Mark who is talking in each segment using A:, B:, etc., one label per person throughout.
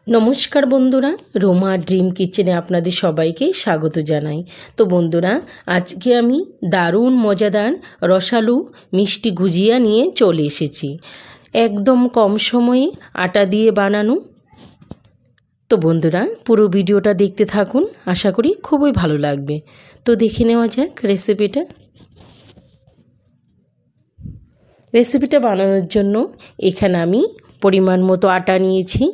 A: নমস্কার বন্ধুরা, রোমা ড্রিম কিচেনে আপনাদের সবাইকে স্বাগত জানাই। তো বন্ধুরা, আজকে আমি দারুণ মজাদার রসালো মিষ্টি গুজিয়া নিয়ে চলে এসেছি। একদম কম সময়ে আটা দিয়ে বানানো। তো বন্ধুরা, পুরো ভিডিওটা দেখতে থাকুন, আশা করি খুবই ভালো লাগবে। তো দেখে নেওয়া যাক রেসিপিটা বানানোর জন্য এখানে আমি পরিমাণ মতো আটা নিয়েছি।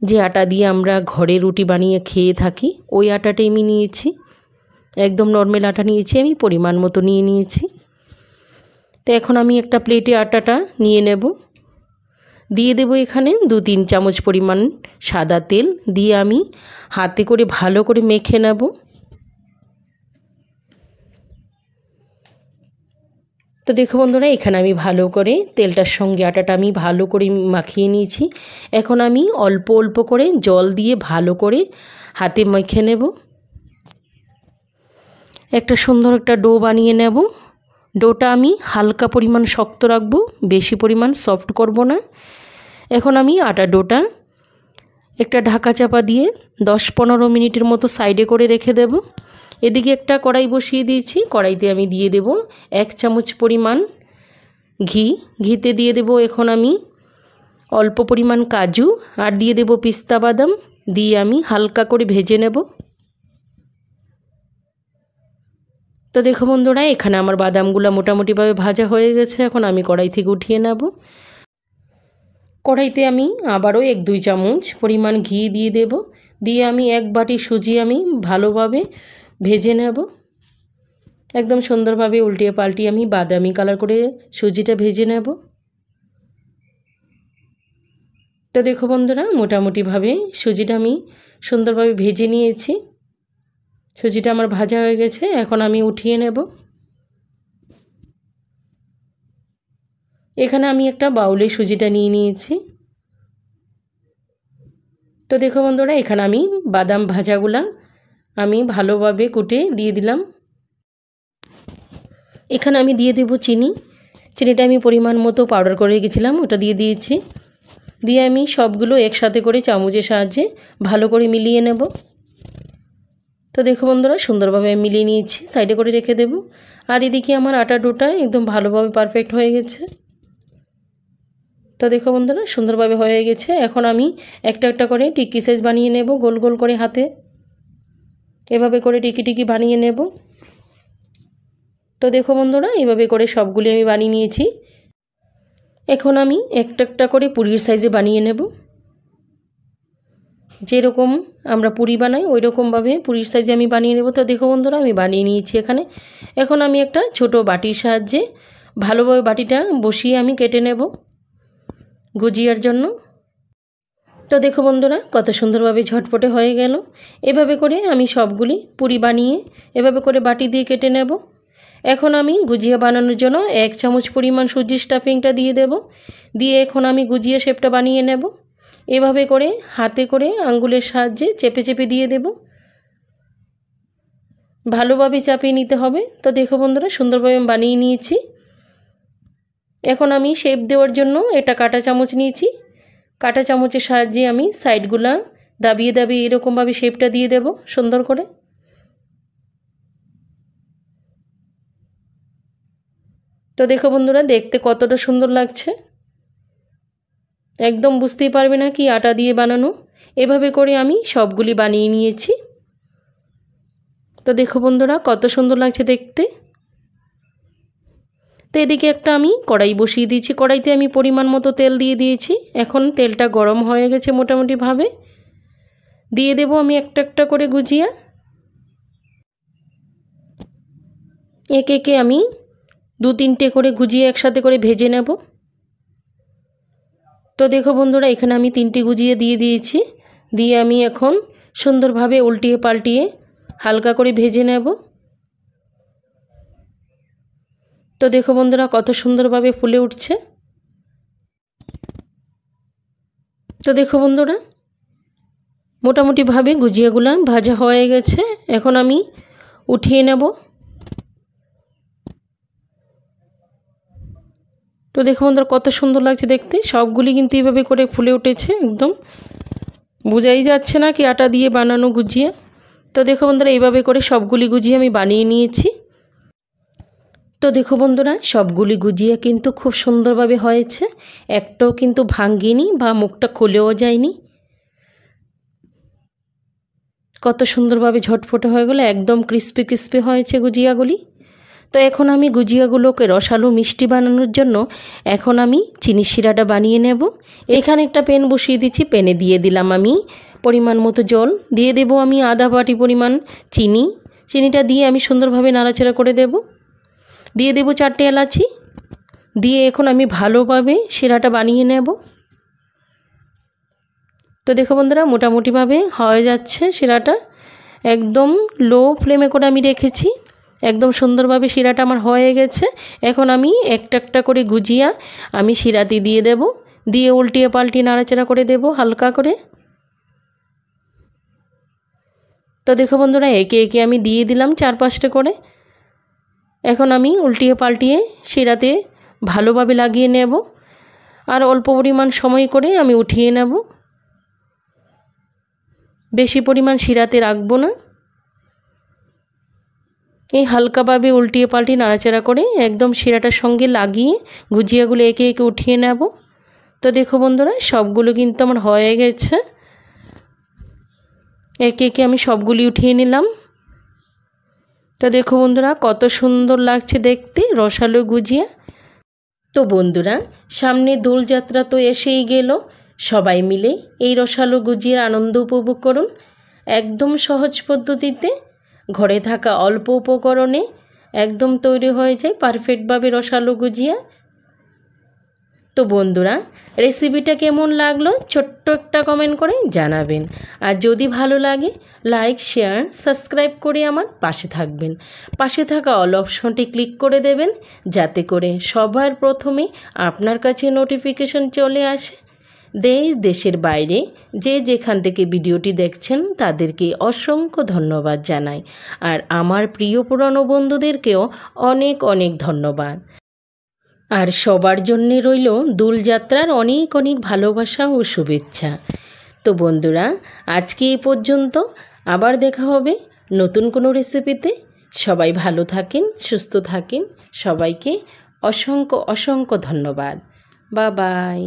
A: যে আটা দিয়ে আমরা ঘরে রুটি বানিয়ে খেয়ে থাকি, ওই আটাটাই আমি নিয়েছি। একদম নর্মাল আটা নিয়েছি, আমি পরিমাণ মতো নিয়েছি। তো এখন আমি একটা প্লেটে আটাটা নিয়ে নেব। দিয়ে দেব এখানে 2-3 চামচ পরিমাণ সাদা তেল, দিয়ে আমি হাতে করে ভালো করে মেখে নেব। তো দেখো বন্ধুরা, এখানে আমি ভালো করে তেলটার সঙ্গে আটাটা আমি ভালো করে মাখিয়ে নিয়েছি। এখন আমি অল্প অল্প করে জল দিয়ে ভালো করে হাতে মেখে নেব। একটা সুন্দর একটা ডো বানিয়ে নেব। ডোটা আমি হালকা পরিমাণ শক্ত রাখবো, বেশি পরিমাণ সফট করব না। এখন আমি আটা ডোটা একটা ঢাকা চাপা দিয়ে 10-15 মিনিটের মতো সাইডে করে রেখে দেব। এদিকে একটা কড়াই বসিয়ে দিয়েছি। কড়াইতে আমি দিয়ে দেব 1 চামচ পরিমাণ ঘি। ঘিতে দিয়ে দেব এখন আমি অল্প পরিমাণ কাজু, আর দিয়ে দেব পিস্তা বাদাম, দিয়ে আমি হালকা করে ভেজে নেব। তো দেখো বন্ধুরা, এখানে আমার বাদামগুলো মোটামুটিভাবে ভাজা হয়ে গেছে। এখন আমি কড়াই থেকে উঠিয়ে নেব। কড়াইতে আমি আবারও 1-2 চামচ পরিমাণ ঘি দিয়ে দেব। দিয়ে আমি 1 বাটি সুজি আমি ভালোভাবে ভেজে নেব। একদম সুন্দরভাবে উল্টিয়ে পাল্টিয়ে আমি বাদামি কালার করে সুজিটা ভেজে নেব। তো দেখো বন্ধুরা, মোটামুটিভাবে সুজিটা আমি সুন্দরভাবে ভেজে নিয়েছি। সুজিটা আমার ভাজা হয়ে গেছে, এখন আমি উঠিয়ে নেব। এখানে আমি একটা বাউলে সুজিটা নিয়ে নিয়েছি। তো দেখো বন্ধুরা, এখানে আমি বাদাম ভাজাগুলা আমি ভালোভাবে কুটে দিয়ে দিলাম। এখানে আমি দিয়ে দেব চিনি। চিনিটা আমি পরিমাণ মতো পাউডার করে রেখেছিলাম, ওটা দিয়ে দিয়েছি। দিয়ে আমি সবগুলো একসাথে করে চামচের সাহায্যে ভালো করে মিলিয়ে নেব। তো দেখো বন্ধুরা, সুন্দরভাবে আমি মিলিয়ে নিয়েছি, সাইডে করে রেখে দেব। আর এদিকে আমার আটা ডোটা একদম ভালোভাবে পারফেক্ট হয়ে গেছে। তো দেখো বন্ধুরা, সুন্দরভাবে হয়ে গেছে। এখন আমি একটা একটা করে টিকি সাইজ বানিয়ে নেব, গোল গোল করে হাতে এভাবে করে টিকি বানিয়ে নেব। তো দেখো বন্ধুরা, এইভাবে করে সবগুলি আমি বানিয়ে নিয়েছি। এখন আমি একটা একটা করে পুরির সাইজে বানিয়ে নেব। যেরকম আমরা পুরি বানাই ওই রকমভাবে পুরির সাইজে আমি বানিয়ে নেব। তো দেখো বন্ধুরা, আমি বানিয়ে নিয়েছি এখানে। এখন আমি একটা ছোট বাটির সাহায্যে ভালোভাবে বাটিটা বসিয়ে আমি কেটে নেব গুজিয়ার জন্য। তো দেখো বন্ধুরা, কত সুন্দরভাবে ঝটপটে হয়ে গেল। এভাবে করে আমি সবগুলি পুরি বানিয়ে এভাবে করে বাটি দিয়ে কেটে নেব। এখন আমি গুজিয়া বানানোর জন্য 1 চামচ পরিমাণ সুজির স্টাফিংটা দিয়ে দেব। দিয়ে এখন আমি গুজিয়া শেপটা বানিয়ে নেব। এভাবে করে হাতে করে আঙ্গুলের সাহায্যে চেপে চেপে দিয়ে দেব। ভালোভাবে চাপিয়ে নিতে হবে। তো দেখো বন্ধুরা, সুন্দরভাবে আমি বানিয়ে নিয়েছি। এখন আমি শেপ দেওয়ার জন্য এটা কাঁটা চামচ নিয়েছি। কাঁটা চামচের সাহায্যে আমি সাইডগুলা দাবিয়ে দাবিয়ে এরকমভাবে শেপটা দিয়ে দেব সুন্দর করে। তো দেখো বন্ধুরা, দেখতে কতটা সুন্দর লাগছে, একদম বুঝতেই পারবে না কি আটা দিয়ে বানানো। এভাবে করে আমি সবগুলি বানিয়ে নিয়েছি। তো দেখো বন্ধুরা, কত সুন্দর লাগছে দেখতে। তো এদিকে একটা আমি কড়াই বসিয়ে দিয়েছি। কড়াইতে আমি পরিমাণ মতো তেল দিয়ে দিয়েছি। এখন তেলটা গরম হয়ে গেছে মোটামুটিভাবে। দিয়ে দেব আমি একটা একটা করে গুজিয়া। একে একে আমি 2-3টে করে গুজিয়া একসাথে করে ভেজে নেব। তো দেখো বন্ধুরা, এখানে আমি 3টে গুজিয়া দিয়ে দিয়েছি। দিয়ে আমি এখন সুন্দরভাবে উল্টিয়ে পাল্টিয়ে হালকা করে ভেজে নেব। তো দেখো বন্ধুরা, কত সুন্দরভাবে ফুলে উঠছে। তো দেখো বন্ধুরা, মোটামুটিভাবে গুজিয়াগুলো ভাজা হয়ে গেছে। এখন আমি উঠিয়ে নেব। তো দেখো বন্ধুরা কত সুন্দর লাগছে দেখতে, সবগুলি কিন্তু এইভাবে করে ফুলে উঠেছে, একদম বোঝাই যাচ্ছে না কি আটা দিয়ে বানানো গুজিয়া। তো দেখো বন্ধুরা এইভাবে করে সবগুলি গুজিয়া আমি বানিয়ে নিয়েছি। তো দেখো বন্ধুরা সবগুলি গুজিয়া কিন্তু খুব সুন্দরভাবে হয়েছে, একটাও কিন্তু ভাঙ্গিনি বা মুখটা খুলেও যায়নি। কত সুন্দরভাবে ঝটফটে হয়ে গেলো, একদম ক্রিস্পি ক্রিস্পি হয়েছে গুজিয়াগুলি। তো এখন আমি গুজিয়াগুলোকে রসালো মিষ্টি বানানোর জন্য এখন আমি চিনি শিরাটা বানিয়ে নেব। এখানে একটা প্যান বসিয়ে দিচ্ছি, প্যানে দিয়ে দিলাম আমি পরিমাণ মতো জল, দিয়ে দেব আমি আধা বাটি পরিমাণ চিনি। চিনিটা দিয়ে আমি সুন্দরভাবে নাড়াচাড়া করে দেব। দিয়ে দেব 4টে এলাচি, দিয়ে এখন আমি ভালোভাবে শিরাটা বানিয়ে নেব। তো দেখো বন্ধুরা মোটামুটিভাবে হয়ে যাচ্ছে শিরাটা, একদম লো ফ্লেমে করে আমি রেখেছি, একদম সুন্দরভাবে শিরাটা আমার হয়ে গেছে। এখন আমি একটা একটা করে গুজিয়া আমি শিরাতে দিয়ে দেব, দিয়ে উল্টিয়ে পাল্টিয়ে নাড়াচাড়া করে দেব হালকা করে। তো দেখো বন্ধুরা একে একে আমি দিয়ে দিলাম 4-5টে করে। এখন আমি উল্টিয়ে পাল্টিয়ে শিরাতে ভালোভাবে লাগিয়ে নেব, আর অল্প পরিমাণ সময় করে আমি উঠিয়ে নেব, বেশি পরিমাণ শিরাতে রাখবো না। এই হালকাভাবে উল্টিয়ে পাল্টিয়ে নাড়াচাড়া করে একদম শিরাটার সঙ্গে লাগিয়ে গুজিয়াগুলো একে একে উঠিয়ে নেব। তো দেখো বন্ধুরা সবগুলো কিন্তু আমার হয়ে গেছে, একে একে আমি সবগুলি উঠিয়ে নিলাম। তো দেখো বন্ধুরা কত সুন্দর লাগছে দেখতে রসালো গুজিয়া। তো বন্ধুরা সামনে দোলযাত্রা তো এসেই গেল, সবাই মিলে এই রসালো গুজিয়ার আনন্দ উপভোগ করুন। একদম সহজ পদ্ধতিতে ঘরে থাকা অল্প উপকরণে একদম তৈরি হয়ে যায় পারফেক্টভাবে রসালো গুজিয়া। তো বন্ধুরা রেসিপিটা কেমন লাগলো ছোট্ট একটা কমেন্ট করে জানাবেন, আর যদি ভালো লাগে লাইক শেয়ার সাবস্ক্রাইব করে আমার পাশে থাকবেন। পাশে থাকা অল অপশনটি ক্লিক করে দেবেন, যাতে করে সবার প্রথমে আপনার কাছে নোটিফিকেশন চলে আসে। দেশ দেশের বাইরে যে যেখান থেকে ভিডিওটি দেখছেন তাদেরকে অসংখ্য ধন্যবাদ জানাই, আর আমার প্রিয় পুরনো বন্ধুদেরকেও অনেক অনেক ধন্যবাদ। আর সবার জন্যে রইল দোলযাত্রার অনেক অনেক ভালোবাসা ও শুভেচ্ছা। তো বন্ধুরা আজকে এই পর্যন্ত, আবার দেখা হবে নতুন কোনো রেসিপিতে। সবাই ভালো থাকেন, সুস্থ থাকেন, সবাইকে অসংখ্য অসংখ্য ধন্যবাদ। Bye bye.